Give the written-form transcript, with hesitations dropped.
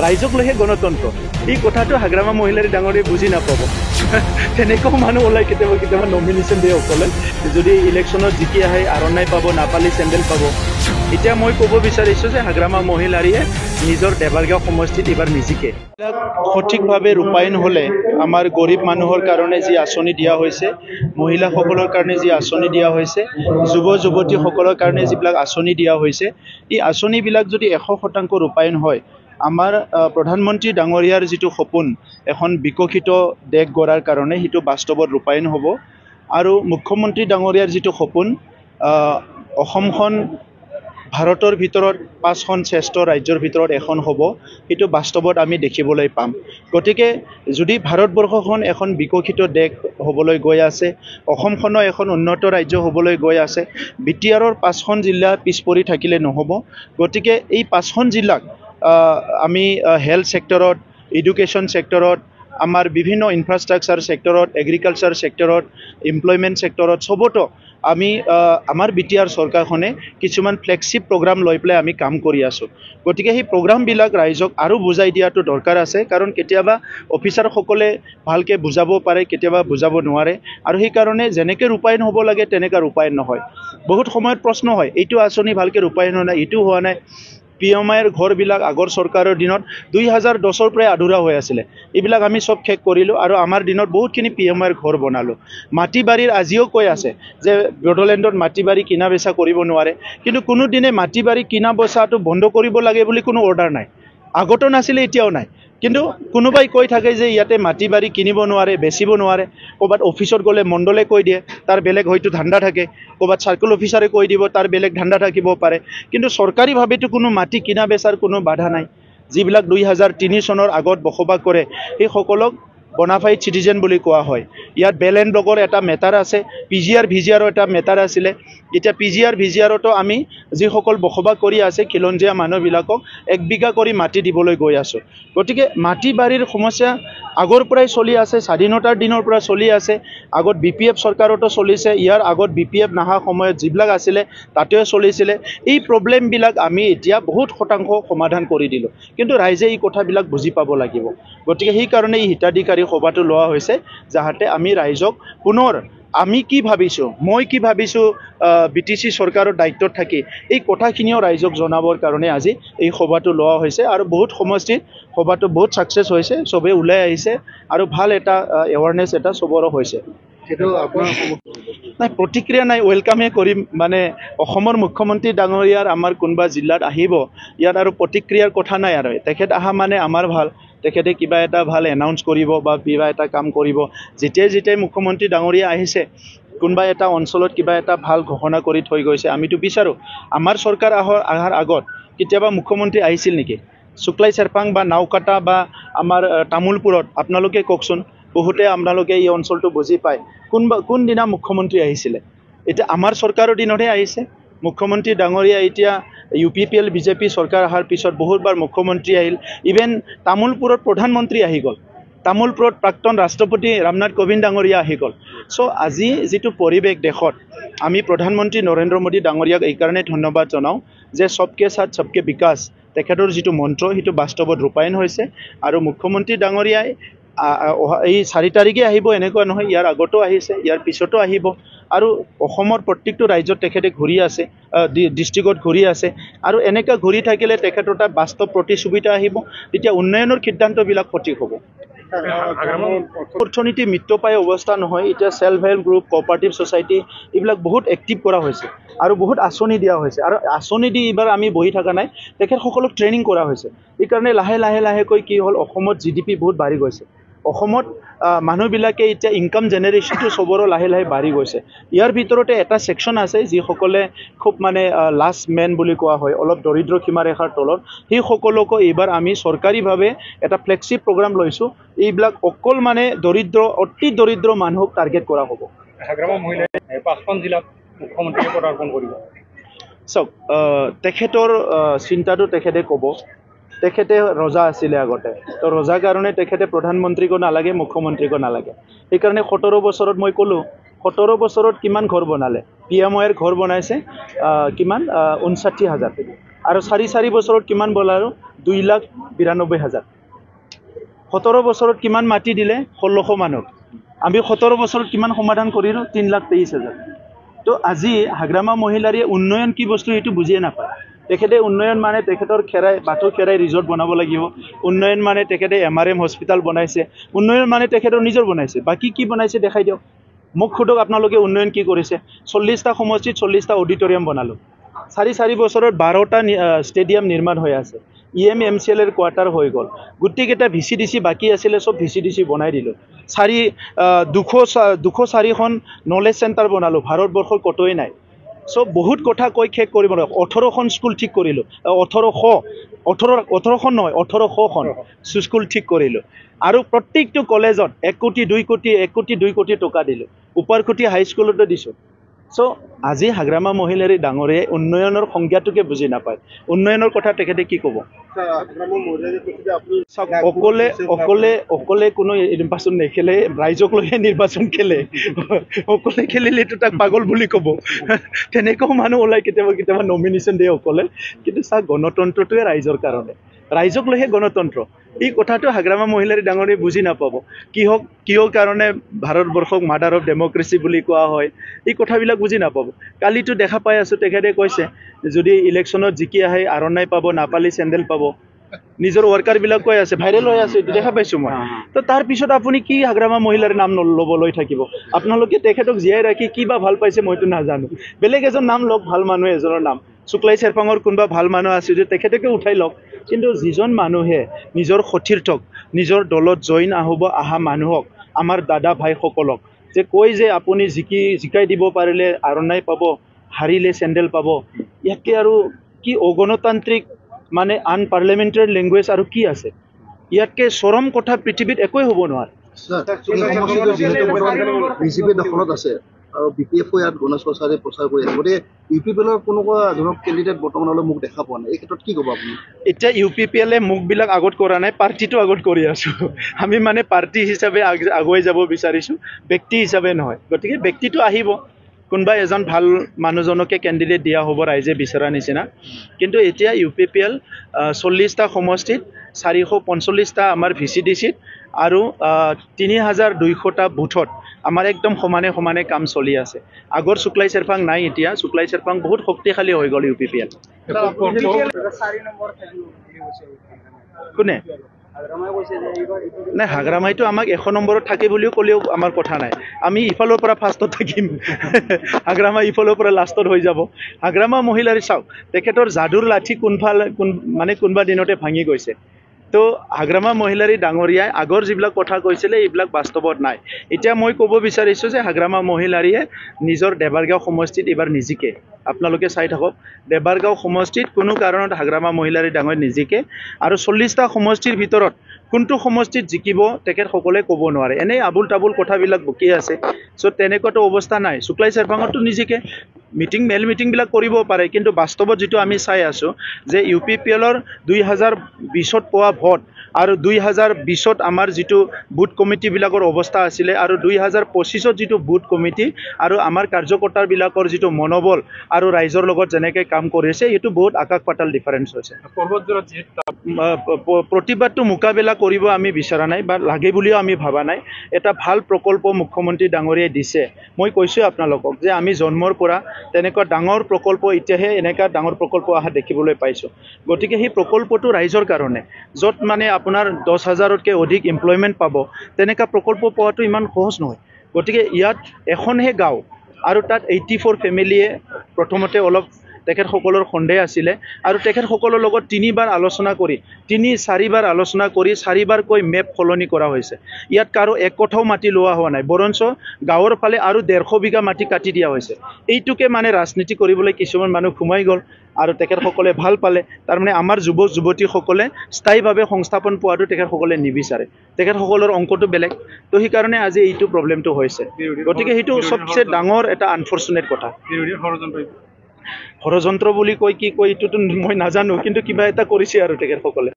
ৰাইজক লৈহে গণতন্ত্ৰ এই কথাটো হাগ্ৰামা মহিলাৰী ডাঙৰীয়ে বুজি নাপাব তেনেকুৱাও মানুহ ওলাই কেতিয়াবা কেতিয়াবা নমিনেশ্যন দিয়ে অকলে যদি ইলেকশ্যনত জিকি আহে আৰণাই পাব নাপালে চেণ্ডেল পাব এতিয়া মই ক'ব বিচাৰিছোঁ যে হাগ্ৰামা মহিলাৰীয়ে নিজৰ দেৱাৰগাঁও সমষ্টিত এইবাৰ নিজিকে সঠিকভাৱে ৰূপায়ণ হ'লে আমাৰ গৰীব মানুহৰ কাৰণে যি আঁচনি দিয়া হৈছে মহিলাসকলৰ কাৰণে যি আঁচনি দিয়া হৈছে যুৱ যুৱতীসকলৰ কাৰণে যিবিলাক আঁচনি দিয়া হৈছে এই আঁচনিবিলাক যদি 100% ৰূপায়ণ হয় আমাৰ প্ৰধানমন্ত্ৰী ডাঙৰীয়াৰ যিটো সপোন এখন বিকশিত দেশ গঢ়াৰ কাৰণে সেইটো বাস্তৱত ৰূপায়ণ হ'ব আৰু মুখ্যমন্ত্ৰী ডাঙৰীয়াৰ যিটো সপোন অসমখন ভাৰতৰ ভিতৰত 5খন শ্ৰেষ্ঠ ৰাজ্যৰ ভিতৰত এখন হ'ব সেইটো বাস্তৱত আমি দেখিবলৈ পাম গতিকে যদি ভাৰতবৰ্ষখন এখন বিকশিত দেশ হ'বলৈ গৈ আছে অসমখনো এখন উন্নত ৰাজ্য হ'বলৈ গৈ আছে বিটিআৰৰ 5খন জিলা পিছ পৰি থাকিলে নহ'ব গতিকে এই 5খন জিলাক আমি হেল্থ সেক্টৰত এডুকেশ্যন সেক্টৰত আমাৰ বিভিন্ন ইনফ্ৰাষ্ট্ৰাকচাৰ সেক্টৰত এগ্ৰিকালচাৰ সেক্টৰত এমপ্লয়মেণ্ট সেক্টৰত সবতো আমি আমাৰ বিটিআৰ চৰকাৰখনে কিছুমান ফ্লেগশ্বিপ প্ৰগ্ৰাম লৈ পেলাই আমি কাম কৰি আছোঁ গতিকে সেই প্ৰগ্ৰামবিলাক ৰাইজক আৰু বুজাই দিয়াটো দৰকাৰ আছে কাৰণ কেতিয়াবা অফিচাৰসকলে ভালকৈ বুজাব পাৰে কেতিয়াবা বুজাব নোৱাৰে আৰু সেইকাৰণে যেনেকৈ ৰূপায়ণ হ'ব লাগে তেনেকৈ ৰূপায়ণ নহয় বহুত সময়ত প্ৰশ্ন হয় এইটো আঁচনি ভালকৈ ৰূপায়ণ হোৱা নাই এইটো হোৱা নাই পিএমআইৰ ঘৰবিলাক আগৰ চৰকাৰৰ দিনত 2010ৰ পৰাই আধৰুৱা হৈ আছিলে এইবিলাক আমি সব শেষ কৰিলোঁ আৰু আমাৰ দিনত বহুতখিনি পিএমআইৰ ঘৰ বনালোঁ মাটি বাৰীৰ আজিও কৈ আছে যে বড়োলেণ্ডত মাটি বাৰী কিনা বেচা কৰিব নোৱাৰে কিন্তু কোনোদিনে মাটি বাৰী কিনা বেচাটো বন্ধ কৰিব লাগে বুলি কোনো অৰ্ডাৰ নাই আগতো নাছিলে এতিয়াও নাই কিন্তু কোনোবাই কৈ থাকে যে ইয়াতে মাটি বাৰী কিনিব নোৱাৰে বেচিব নোৱাৰে ক'ৰবাত অফিচত গ'লে মণ্ডলে কৈ দিয়ে তাৰ বেলেগ হয়তো ধান্দা থাকে ক'ৰবাত চাৰ্কল অফিচাৰে কৈ দিব তাৰ বেলেগ ধান্দা থাকিব পাৰে কিন্তু চৰকাৰীভাৱেতো কোনো মাটি কিনা বেচাৰ কোনো বাধা নাই যিবিলাক 2003 চনৰ আগত বসবাস কৰে সেইসকলক বনাফাইড চিটিজেন বুলি কোৱা হয় ইয়াত বেলেণ্ড ব্লকৰ এটা মেটাৰ আছে পিজিআৰ ভিজিআৰৰ এটা মেটাৰ আছিলে এতিয়া পিজিআৰ ভিজিআৰতো আমি যিসকল বসবাস কৰি আছে খিলঞ্জীয়া মানুহবিলাকক 1 বিঘা কৰি মাটি দিবলৈ গৈ আছোঁ গতিকে মাটি বাৰীৰ সমস্যা আগৰ পৰাই চলি আছে স্বাধীনতাৰ দিনৰ পৰা চলি আছে আগত বিপিএফ চৰকাৰতো চলিছে ইয়াৰ আগত বিপিএফ নাহা সময়ত যিবিলাক আছিলে তাতেও চলিছিলে এই প্ৰব্লেমবিলাক আমি এতিয়া বহুত শতাংশ সমাধান কৰি দিলোঁ কিন্তু ৰাইজে এই কথাবিলাক বুজি পাব লাগিব গতিকে সেইকাৰণে এই হিতাধিকাৰী সভাটো লোৱা হৈছে যাহাতে আমি ৰাইজক পুনৰ আমি কি ভাবিছোঁ মই কি ভাবিছোঁ বিটিচি চৰকাৰৰ দায়িত্বত থাকি এই কথাখিনিও ৰাইজক জনাবৰ কাৰণে আজি এই সভাটো লোৱা হৈছে আৰু বহুত সমষ্টিত সভাটো বহুত ছাকচেছ হৈছে চবেই ওলাই আহিছে আৰু ভাল এটা এৱাৰনেছ এটা চবৰো হৈছে নাই প্ৰতিক্ৰিয়া নাই ৱেলকামে কৰিম মানে অসমৰ মুখ্যমন্ত্ৰী ডাঙৰীয়াৰ আমাৰ কোনোবা জিলাত আহিব ইয়াত আৰু প্ৰতিক্ৰিয়াৰ কথা নাই আৰু তেখেত অহা মানে আমাৰ ভাল তেখেতে কিবা এটা ভাল এনাউন্স কৰিব বা কিবা এটা কাম কৰিব যেতিয়াই মুখ্যমন্ত্ৰী ডাঙৰীয়া আহিছে কোনোবা এটা অঞ্চলত কিবা এটা ভাল ঘোষণা কৰি থৈ গৈছে আমিতো বিচাৰোঁ আমাৰ চৰকাৰ অহাৰ আগত কেতিয়াবা মুখ্যমন্ত্ৰী আহিছিল নেকি শুক্লাই চেৰপাং বা নাওকাটা বা আমাৰ তামোলপুৰত আপোনালোকে কওকচোন বহুতে আপোনালোকে এই অঞ্চলটো বুজি পায় কোনদিনা মুখ্যমন্ত্ৰী আহিছিলে এতিয়া আমাৰ চৰকাৰৰ দিনতহে আহিছে মুখ্যমন্ত্ৰী ডাঙৰীয়া এতিয়া UPPL বিজেপি চৰকাৰ অহাৰ পিছত বহুতবাৰ মুখ্যমন্ত্ৰী আহিল ইভেন তামোলপুৰত প্ৰধানমন্ত্ৰী আহি গ'ল তামোলপুৰত প্ৰাক্তন ৰাষ্ট্ৰপতি ৰামনাথ কোবিন্দ ডাঙৰীয়া আহি গ'ল চ' আজি যিটো পৰিৱেশ দেশত আমি প্ৰধানমন্ত্ৰী নৰেন্দ্ৰ মোদী ডাঙৰীয়াক এইকাৰণে ধন্যবাদ জনাওঁ যে সবকে সাথ সবকে বিকাশ তেখেতৰ যিটো মন্ত্ৰ সেইটো বাস্তৱত ৰূপায়ণ হৈছে আৰু মুখ্যমন্ত্ৰী ডাঙৰীয়াই এই 4 তাৰিখে আহিব এনেকুৱা নহয় ইয়াৰ আগতো আহিছে ইয়াৰ পিছতো আহিব আৰু অসমৰ প্ৰত্যেকটো ৰাজ্যত তেখেতে ঘূৰি আছে ডিষ্ট্ৰিক্টত ঘূৰি আছে আৰু এনেকৈ ঘূৰি থাকিলে তেখেতৰ এটা বাস্তৱ প্ৰতিযোগিতা আহিব তেতিয়া উন্নয়নৰ সিদ্ধান্তবিলাক সঠিক হ'ব অৰ্থনীতি মৃত্যু পাই অৱস্থা নহয় এতিয়া self help group cooperative society এইবিলাক বহুত এক্টিভ কৰা হৈছে আৰু বহুত আঁচনি দিয়া হৈছে আৰু আঁচনি দি এইবাৰ আমি বহি থকা নাই তেখেতসকলক ট্ৰেইনিং কৰা হৈছে এইকাৰণে লাহেকৈ কি হ'ল অসমত GDP বহুত বাঢ়ি গৈছে অসমত মানুহবিলাকে এতিয়া ইনকাম জেনেৰেশ্যনটো সবৰো লাহে বাঢ়ি গৈছে ইয়াৰ ভিতৰতে এটা সেকশন আছে যিসকলে খুব মানে লাষ্ট মেন বুলি কোৱা হয় অলপ দৰিদ্ৰ সীমাৰেখাৰ তলত সেই সকলকো এইবাৰ আমি চৰকাৰীভাৱে এটা ফ্লেগশ্বিপ প্ৰগ্ৰাম লৈছোঁ এইবিলাক অকল মানে অতি দৰিদ্ৰ মানুহক টাৰ্গেট কৰা হ'ব হাগ্ৰামা মহিলাই 5খন জিলাত মুখ্যমন্ত্ৰীয়ে পদাৰ্পণ কৰিব চাওক তেখেতৰ চিন্তাটো তেখেতে ক'ব তেখেতে ৰজা আছিলে আগতে তো ৰজাৰ কাৰণে তেখেতে প্ৰধানমন্ত্ৰীকো নালাগে মুখ্যমন্ত্ৰীকো নালাগে সেইকাৰণে 17 বছৰত মই ক'লোঁ 17 বছৰত কিমান ঘৰ বনালে PMIৰ ঘৰ বনাইছে কিমান 59,000 আৰু 4 বছৰত কিমান বলাৰো 2,92,000 17 বছৰত কিমান মাটি দিলে 1600 মানুহ আমি 17 বছৰত কিমান সমাধান কৰিলো 3,23,000 তো আজি হাগ্ৰামা মহিলাৰে উন্নয়ন কি বস্তু এইটো বুজিয়ে নাপায় তেখেতে উন্নয়ন মানে তেখেতৰ খেৰাই বাটো খেৰাই ৰিজৰ্ট বনাব লাগিব উন্নয়ন মানে তেখেতে MRM হস্পিটাল বনাইছে উন্নয়ন মানে তেখেতৰ নিজৰ বনাইছে বাকি কি বনাইছে দেখাই দিয়ক মোক খুদক আপোনালোকে উন্নয়ন কি কৰিছে 40টা সমষ্টিত 40টা অডিটৰিয়াম বনালো 4 বছৰত 12টা ষ্টেডিয়াম নিৰ্মাণ হৈ আছে EMMCL এর কোয়ার্টার হয়ে গল গুটিকেটা VCDC বাকি আছিল সব VCDC বনাই দিল 204খন নলেজ সেন্টার বনালো ভাৰতবৰ্ষৰ কতই নাই সব বহুত কথা কৈ শেষ কৰিব নোৱাৰে 18খন স্কুল ঠিক কৰিলো 18খন নহয় 1800খন স্কুল ঠিক কৰিলো আৰু প্ৰত্যেকটো কলেজত 1 কোটি 2 কোটি 1 কোটি 2 কোটি টকা দিলো উপৰকুটি হাই স্কুলতো দিছো সো আজি হাগ্ৰামা মহিলাৰে ডাঙৰে উন্নয়নৰ সংজ্ঞাটোকে বুজি নাপায় উন্নয়নৰ কথা তেখেতে কি ক'ব অকলে কোনো নিৰ্বাচন নেখেলে ৰাইজক লৈ নিৰ্বাচন খেলে অকলে খেলিলেতো তাক পাগল বুলি ক'ব তেনেকুৱা মানুহ ওলাই কেতিয়াবা নমিনেশ্যন দিয়ে অকলে কিন্তু চাওক গণতন্ত্ৰটোৱে ৰাইজৰ কাৰণে ৰাইজক লৈহে গণতন্ত্ৰ এই কথাটো হাগ্ৰামা মহিলাৰে ডাঙৰে বুজি নাপাব কিয় কাৰণে ভাৰতবৰ্ষক মাদাৰ অফ ডেমক্ৰেসি বুলি কোৱা হয় এই কথাবিলাক বুজি নাপাব কালিতো দেখা পাই আছো তেখেতে কৈছে যদি ইলেকশ্যনত জিকি আহে আৰণাই পাব নাপালি চেণ্ডেল পাব নিজৰ ওয়াৰ্কাৰ বিলাক কৈ আছে ভাইৰাল হৈ আছে দেখা পাইছো মই তো তাৰ পিছত আপুনি কি হাগ্ৰামা মহিলাৰ নাম ল'বলৈ থাকিব আপোনালোকে তেখেতক জিয়াই ৰাখি কিবা ভাল পাইছে মইতো নাজানো বেলেগ এজন নাম লওক ভাল মানুহ এজনৰ নাম শুক্লাই চেৰপাঙৰ কোনবা ভাল মানুহ আছে যে তেখেতকে উঠাই লওক কিন্তু যিজন মানুহে নিজৰ সতীৰ্থক নিজৰ দলত জইন আহা মানুহক আমাৰ দাদা ভাই সকলক যে কৈ যে আপুনি জিকাই দিব পাৰিলে আৰণাই পাব হাৰিলে চেণ্ডেল পাব ইয়াকে আৰু কি অগণতান্ত্ৰিক মানে আনপাৰ্লিয়ামেণ্টাৰী লেংগুৱেজ আৰু কি আছে ইয়াতকে চৰম কথা পৃথিৱীত একোই হ'ব নোৱাৰে বিজেপি দখলত আছে আৰু BPF ইয়াত গণেশ প্ৰসাদে প্ৰচাৰ কৰি আছে গতিকে UPPL কোনো ধৰক কেণ্ডিডেট বৰ্তমানলৈ মোক দেখা পোৱা নাই এই ক্ষেত্ৰত কি ক'ব আপুনি এতিয়া UPPL মুখবিলাক আগত কৰা নাই পাৰ্টিটো আগত কৰি আছো আমি মানে পাৰ্টি হিচাপে আগুৱাই যাব বিচাৰিছো ব্যক্তি হিচাপে নহয় গতিকে ব্যক্তিটো আহিব কোনবা এজন ভাল মানুহজনকে ক্যান্ডিডেট দিয়া হ'ব ৰাইজে বিচৰা নিচিনা কিন্তু এতিয়া UPPL 40টা সমষ্টিত 445টা আমাৰ VCDCত আৰু 3200টা বুথত আমাৰ একদম সমানে কাম চলি আছে আগৰ শুক্লাই চেৰপাং নাই এতিয়া শুক্লাই চেৰপাং বহুত শক্তিশালী হৈ গল UPPL কোনে নাই হাগ্ৰামাইটো আমাক 1 নম্বৰত থাকে বুলিও ক'লেও আমাৰ কথা নাই আমি ইফালৰ পৰা ফাৰ্ষ্টত থাকিম হাগ্ৰামা ইফালৰ পৰা লাষ্টত হৈ যাব হাগ্ৰামা মহিলাৰ চাওক তেখেতৰ জাদুৰ লাঠি কোনবা দিনতে ভাঙি গৈছে তো হাগ্ৰামা মহিলাৰ ডাঙৰীয়াই আগৰ যিবিলাক কথা কৈছিলে এইবিলাক বাস্তৱত নাই এতিয়া মই ক'ব বিচাৰিছো যে হাগ্ৰামা মহিলাৰিয়ে নিজৰ দেবাৰগাঁও সমষ্টিত এবাৰ নিজিকে আপোনালোকে চাই থাকক দেবাৰগাঁও সমষ্টিত কোনো কাৰণত হাগ্ৰামা মহিলাৰি ডাঙৰ নিজিকে আৰু 40টা সমষ্টিৰ ভিতৰত কোনটো সমষ্টিত জিকিব তেখেত সকলে ক'ব নোৱাৰে এনে আবুল তাবুল কথাবিলাক বকি আছে সো তেনেকুৱাটো অৱস্থা নাই শুক্লাই চেৰপাঙতো নিজিকে মেল মিটিং বিলাক কৰিব পাৰে কিন্তু বাস্তৱত যেটো আমি চাই আছো যে UPPLৰ 2020ত পোৱা ভোট আৰু 2020ত আমাৰ যেটো বুথ কমিটি বিলাকৰ অৱস্থা আছিল আৰু 2025ত যেটো বুথ কমিটি আৰু আমাৰ কাৰ্যকৰ্তাৰ বিলাকৰ যেটো মনোবল আৰু ৰাইজৰ লগত যেনেকৈ কাম কৰিছে এটো বহুত আকাশ পাতাল ডিফাৰেন্স হৈছে প্ৰতিবাদটো মুকাবিলা কৰিব আমি বিচৰা নাই বা লাগে বুলিও আমি ভাবা নাই এটা ভাল প্ৰকল্প মুখ্যমন্ত্ৰী ডাঙৰীয়াই দিছে মই কৈছো আপোনালোকক যে আমি জন্মৰ পৰা তেনেকুৱা ডাঙৰ প্ৰকল্প ইতিয়াহে এনেকা ডাঙৰ প্ৰকল্প আহা দেখিবলৈ পাইছো গতিকে এই প্ৰকল্পটো ৰাইজৰ কাৰণে যত মানে আপোনাৰ 10,000তকৈ অধিক এমপ্লয়মেন্ট পাব তেনেকা প্ৰকল্প পোৱাটো ইমান সহজ নহয় গতিকে ইয়াত এখনহে গাঁও আৰু তাত 84 ফেমিলিয়ে প্ৰথমতে অলপ তেখেতসকলৰ সন্দেহ আছিল আৰু তেখেতসকলৰ লগত 3বাৰ আলোচনা কৰি 4বাৰ আলোচনা কৰি 4বাৰ কৈ মেপ ফলনি কৰা হৈছে ইয়াত কাৰো এক কথাও মাটি লোৱা হোৱা নাই বৰঞ্চ গাঁৱৰ ফালে আৰু 150 বিঘা মাটি কাটি দিয়া হৈছে এইটোকে মানে ৰাজনীতি কৰিবলৈ কিছুমান মানুহ ঘুমাই গল আৰু তেখেতসকলে ভাল পালে তাৰ মানে আমাৰ যুৱক যুৱতীসকলে স্থায়ীভাৱে সংস্থাপন পোৱাটো তেখেতসকলে নিবিচাৰে তেখেতসকলৰ অংকটো বেলেগ তো সেই কাৰণে আজি এইটো প্ৰবলেমটো হৈছে গতিকে সেইটো সবচে ডাঙৰ এটা আনফৰচুনেট কথা ষড়যন্ত্ৰ বুলি কৈ কি কৈ এইটোতো মই নাজানো কিন্তু কিবা এটা কৰিছে আৰু তেখেতসকলে